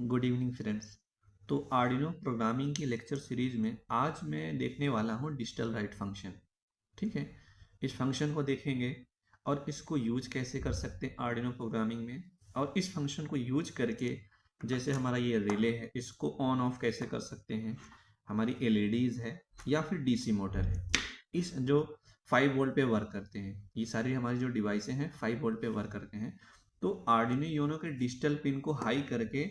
Good evening friends. तो Arduino programming की lecture series में आज मैं देखने वाला हूँ डिजिटल राइट फंक्शन। ठीक है, इस फंक्शन को देखेंगे और इसको यूज कैसे कर सकते हैं आर्डिनो प्रोग्रामिंग में, और इस फंक्शन को यूज करके जैसे हमारा ये रिले है इसको ऑन ऑफ कैसे कर सकते हैं, हमारी एलईडीज है या फिर डीसी मोटर है, इस जो 5 वोल्ट पे वर्क करते हैं, ये सारी हमारी जो डिवाइसें हैं 5 वोल्ट पे वर्क करते हैं। तो आर्डिनो यूनो के डिजिटल पिन को हाई करके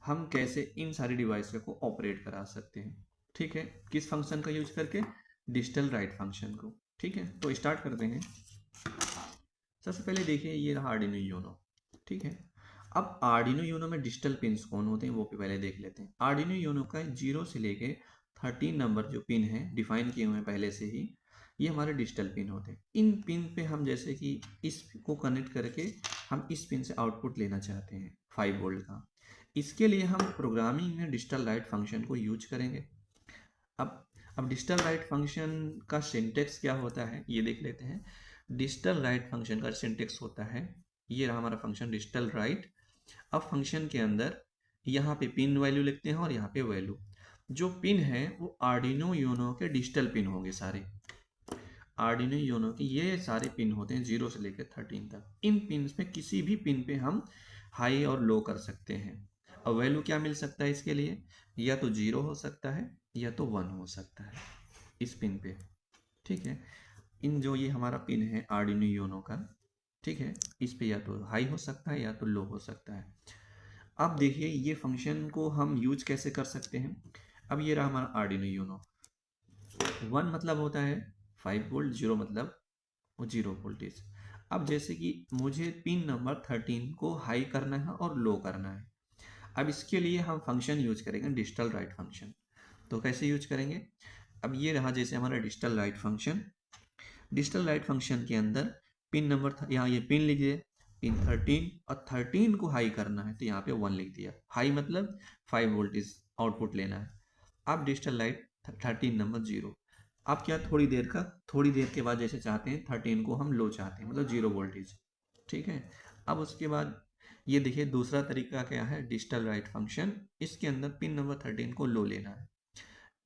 हम कैसे इन सारी डिवाइस को ऑपरेट करा सकते हैं। ठीक है, किस फंक्शन का यूज करके, डिजिटल राइट फंक्शन को। ठीक है, तो स्टार्ट करते हैं। सबसे पहले देखिए ये रहा आर्डिनो यूनो। ठीक है, अब आर्डिनो यूनो में डिजिटल पिन्स कौन होते हैं वो भी पहले देख लेते हैं। आर्डिनो यूनो का 0 से लेके 13 नंबर जो पिन है डिफाइन किए हुए हैं पहले से ही, ये हमारे डिजिटल पिन होते हैं। इन पिन पे हम जैसे कि इस को कनेक्ट करके हम इस पिन से आउटपुट लेना चाहते हैं 5 वोल्ट का। इसके लिए हम प्रोग्रामिंग में डिजिटल राइट फंक्शन को यूज करेंगे। अब अब डिजिटल राइट फंक्शन का सिंटेक्स क्या होता है ये देख लेते हैं। डिजिटल राइट फंक्शन का सिंटेक्स होता है, ये रहा हमारा फंक्शन डिजिटल राइट। अब फंक्शन के अंदर यहाँ पे पिन वैल्यू लिखते हैं और यहाँ पे वैल्यू, जो पिन है वो आर्डिनो यूनो के डिजिटल पिन होंगे सारे। आर्डिनो यूनो के ये सारे पिन होते हैं 0 से लेकर 13 तक। इन पिन पे किसी भी पिन पे हम हाई और लो कर सकते हैं। और वैल्यू क्या मिल सकता है इसके लिए, या तो 0 हो सकता है या तो 1 हो सकता है इस पिन पे। ठीक है, इन जो ये हमारा पिन है आर्डिनो यूनो का, ठीक है, इस पे या तो हाई हो सकता है या तो लो हो सकता है। अब देखिए ये फंक्शन को हम यूज कैसे कर सकते हैं। अब ये रहा हमारा आर्डिनो यूनो। 1 मतलब होता है 5 वोल्ट, 0 मतलब वो 0 वोल्टेज। अब जैसे कि मुझे पिन नंबर 13 को हाई करना है और लो करना है। अब इसके लिए हम फंक्शन यूज करेंगे डिजिटल राइट फंक्शन। तो कैसे यूज करेंगे, अब ये रहा जैसे हमारा digital right function. Digital right function के अंदर पिन नंबर यहाँ ये पिन लिख दिए, पिन 13, और 13 को हाई करना है तो यहाँ पे 1 लिख दिया। हाई मतलब 5 वोल्टेज आउटपुट लेना है। अब डिजिटल लाइट 13 नंबर 0। अब क्या, थोड़ी देर के बाद जैसे चाहते हैं 13 को हम लो चाहते हैं मतलब 0 वोल्टेज। ठीक है, अब उसके बाद ये देखिए दूसरा तरीका क्या है, डिजिटल राइट फंक्शन। इसके अंदर पिन नंबर 13 को लो लेना है।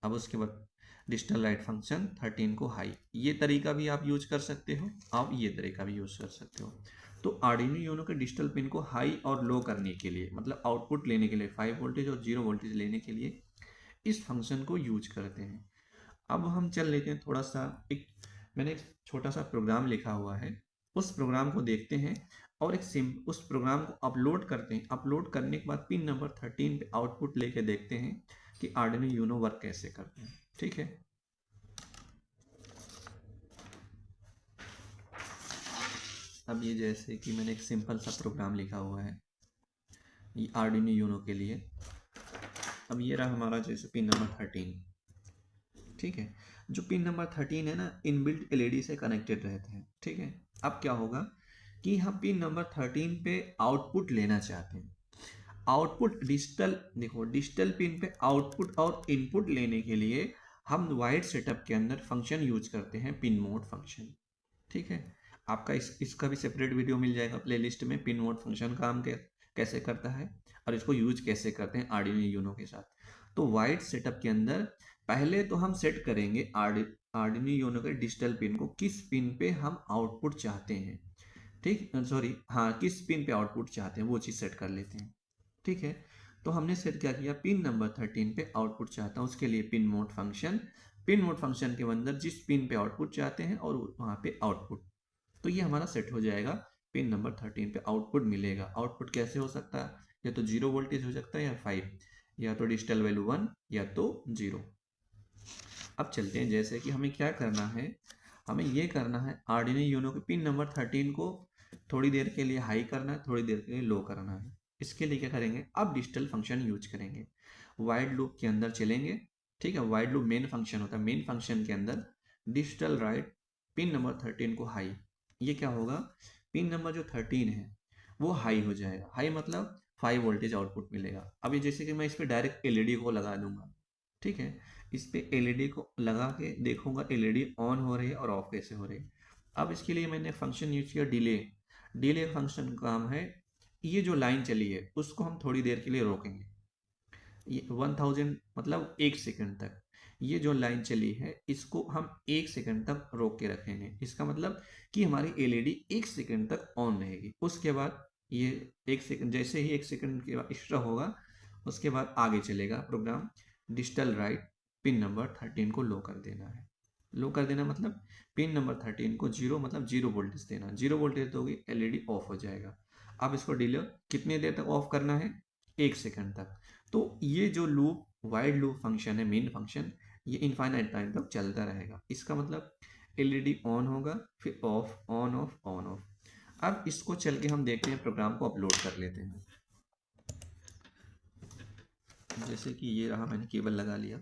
अब उसके बाद डिजिटल राइट फंक्शन 13 को हाई। ये तरीका भी आप यूज कर सकते हो, आप ये तरीका भी यूज कर सकते हो। तो आर्डिनो यूनो के डिजिटल पिन को हाई और लो करने के लिए, मतलब आउटपुट लेने के लिए 5 वोल्टेज और 0 वोल्टेज लेने के लिए इस फंक्शन को यूज करते हैं। अब हम चल लेते हैं थोड़ा सा, मैंने एक छोटा सा प्रोग्राम लिखा हुआ है, उस प्रोग्राम को देखते हैं और उस प्रोग्राम को अपलोड करते हैं। अपलोड करने के बाद पिन नंबर 13 पे आउटपुट लेके देखते हैं कि आर्डिनो यूनो वर्क कैसे करते हैं। ठीक है, अब ये जैसे कि मैंने एक सिंपल सा प्रोग्राम लिखा हुआ है ये आर्डिनो यूनो के लिए। अब ये रहा हमारा जैसे पिन नंबर 13। ठीक है, जो पिन नंबर 13 है ना, इनबिल्ट एलईडी से कनेक्टेड रहते हैं। ठीक है, अब क्या होगा कि हम पिन नंबर 13 पे आउटपुट लेना चाहते हैं। आउटपुट डिजिटल, देखो डिजिटल पिन पे आउटपुट और इनपुट लेने के लिए हम वाइड सेटअप के अंदर फंक्शन यूज करते हैं पिन मोड फंक्शन। ठीक है, आपका इसका भी सेपरेट वीडियो मिल जाएगा प्लेलिस्ट में, पिन मोड फंक्शन काम कैसे करता है और इसको यूज कैसे करते हैं आर्डिनो यूनो के साथ। तो वाइड सेटअप के अंदर पहले तो हम सेट करेंगे आर्डिनो यूनो के डिजिटल पिन को, किस पिन पे हम आउटपुट चाहते हैं। ठीक, सॉरी हाँ, किस पिन पे आउटपुट चाहते हैं वो चीज़ सेट कर लेते हैं। ठीक है, तो हमने सेट क्या किया, पिन नंबर 13 पे आउटपुट चाहता हूँ, उसके लिए pin mode function. Pin mode function के अंदर जिस पिन पे आउटपुट चाहते हैं और वहाँ पे आउटपुट, तो ये हमारा सेट हो जाएगा। पिन नंबर 13 पे आउटपुट मिलेगा। आउटपुट कैसे हो सकता है, या तो 0 वोल्टेज हो सकता है या 5, या तो डिजिटल वैल्यू 1 या तो 0। अब चलते हैं जैसे कि हमें क्या करना है, हमें ये करना है आर्डिनो यूनो के पिन नंबर 13 को थोड़ी देर के लिए हाई करना है, थोड़ी देर के लिए लो करना है। इसके लिए क्या करेंगे, अब डिजिटल फंक्शन यूज करेंगे, वाइड लूप के अंदर चलेंगे। ठीक है, वाइड लूप मेन फंक्शन होता है, मेन फंक्शन के अंदर डिजिटल राइट पिन नंबर 13 को हाई। ये क्या होगा, पिन नंबर जो 13 है वो हाई हो जाएगा। हाई मतलब 5 वोल्टेज आउटपुट मिलेगा। अभी जैसे कि मैं इस पर डायरेक्ट एलईडी को लगा दूंगा। ठीक है, इस पे एलईडी को लगा के देखूंगा एलईडी ऑन हो रही है और ऑफ कैसे हो रही है। अब इसके लिए मैंने फंक्शन यूज किया डिले। डिले फंक्शन का काम है, ये जो लाइन चली है उसको हम थोड़ी देर के लिए रोकेंगे। ये 1000 मतलब 1 सेकंड तक ये जो लाइन चली है इसको हम 1 सेकंड तक रोक के रखेंगे। इसका मतलब कि हमारी एलईडी 1 सेकंड तक ऑन रहेगी। उसके बाद ये 1 सेकंड, जैसे ही 1 सेकंड के बाद एक्स्ट्रा होगा उसके बाद आगे चलेगा program. Digital right pin number 13 को लो कर देना है। लो कर देना मतलब पिन नंबर 13 को जीरो, मतलब जीरो वोल्टेज देना। जीरो वोल्टेज दोगे एलईडी ऑफ हो जाएगा। अब इसको डिले कितनी देर तक ऑफ करना है? 1 सेकंड तक। तो ये जो लूप वाइड लूप फंक्शन है, मेन फंक्शन, ये इनफाइनाइट टाइम तक चलता रहेगा। इसका मतलब एलईडी ऑन होगा, फिर of, on off, on off. अब इसको चल के हम देखते हैं, प्रोग्राम को अपलोड कर लेते हैं। जैसे कि ये रहा, मैंने केबल लगा लिया,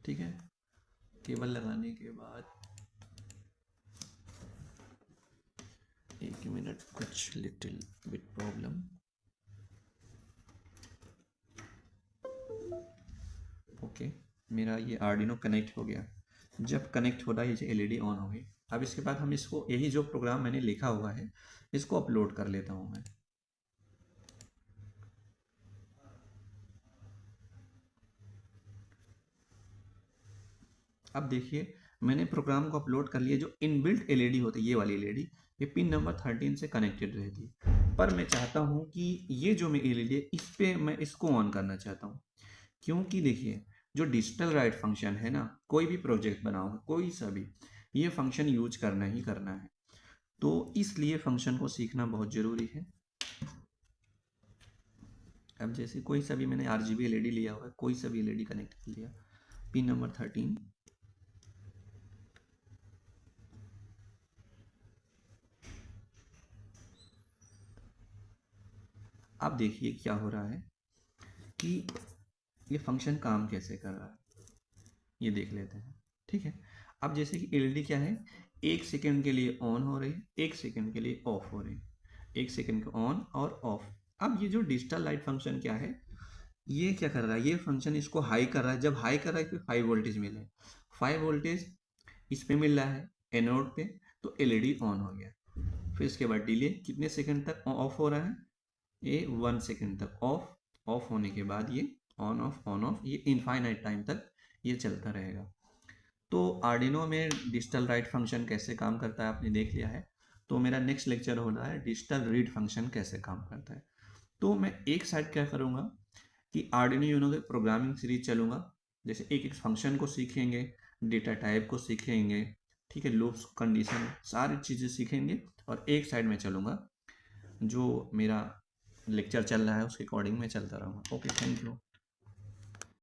ठीक है। केबल लगाने के बाद 1 मिनट, कुछ लिटिल बिट प्रॉब्लम। ओके, मेरा ये आर्डिनो कनेक्ट हो गया। जब कनेक्ट हो रहा है ये एलईडी ऑन हो गई। अब इसके बाद हम इसको, यही जो प्रोग्राम मैंने लिखा हुआ है इसको अपलोड कर लेता हूँ मैं। अब देखिए मैंने प्रोग्राम को अपलोड कर लिया। जो इनबिल्ट एलईडी होती है, ये वाली एलईडी, ये पिन नंबर 13 से कनेक्टेड रहती है। पर मैं चाहता हूँ कि ये जो मेरी एलईडी है इस पे मैं इसको ऑन करना चाहता हूँ। क्योंकि देखिए जो डिजिटल राइट फंक्शन है ना, कोई भी प्रोजेक्ट बनाओगे, कोई सा भी, ये फंक्शन यूज करना ही करना है। तो इसलिए फंक्शन को सीखना बहुत ज़रूरी है। अब जैसे कोई सा भी मैंने RGB एलईडी लिया हुआ है, कोई सा भी एलईडी कनेक्ट कर लिया, पिन नंबर 13। अब देखिए क्या हो रहा है कि ये फंक्शन काम कैसे कर रहा है, ये देख लेते हैं, ठीक है। अब जैसे कि एलईडी क्या है, 1 सेकंड के लिए ऑन हो रही है, 1 सेकंड के लिए ऑफ हो रही है, 1 सेकंड के ऑन और ऑफ। अब ये जो डिजिटल लाइट फंक्शन क्या है, ये क्या कर रहा है, ये फंक्शन इसको हाई कर रहा है। जब हाई कर रहा है फिर 5 वोल्टेज मिले, 5 वोल्टेज इस पे मिल रहा है एनोड पे, तो एलईडी ऑन हो गया। फिर इसके बाद डिले कितने सेकंड तक ऑफ हो रहा है, ये 1 सेकंड तक ऑफ। ऑफ होने के बाद ये ऑन ऑफ, ये इनफाइनाइट टाइम तक ये चलता रहेगा। तो आर्डिनो में डिजिटल राइट फंक्शन कैसे काम करता है आपने देख लिया है। तो मेरा नेक्स्ट लेक्चर हो रहा है डिजिटल रीड फंक्शन कैसे काम करता है। तो मैं एक साइड क्या करूँगा कि आर्डिनो यूनो के प्रोग्रामिंग सीरीज चलूँगा। जैसे एक एक फंक्शन को सीखेंगे, डेटा टाइप को सीखेंगे, ठीक है, लूप्स, कंडीशन, सारी चीज़ें सीखेंगे। और एक साइड में चलूँगा, जो मेरा लेक्चर चल रहा है उसके अकॉर्डिंग मैं चलता रहूँगा। Okay, thank you.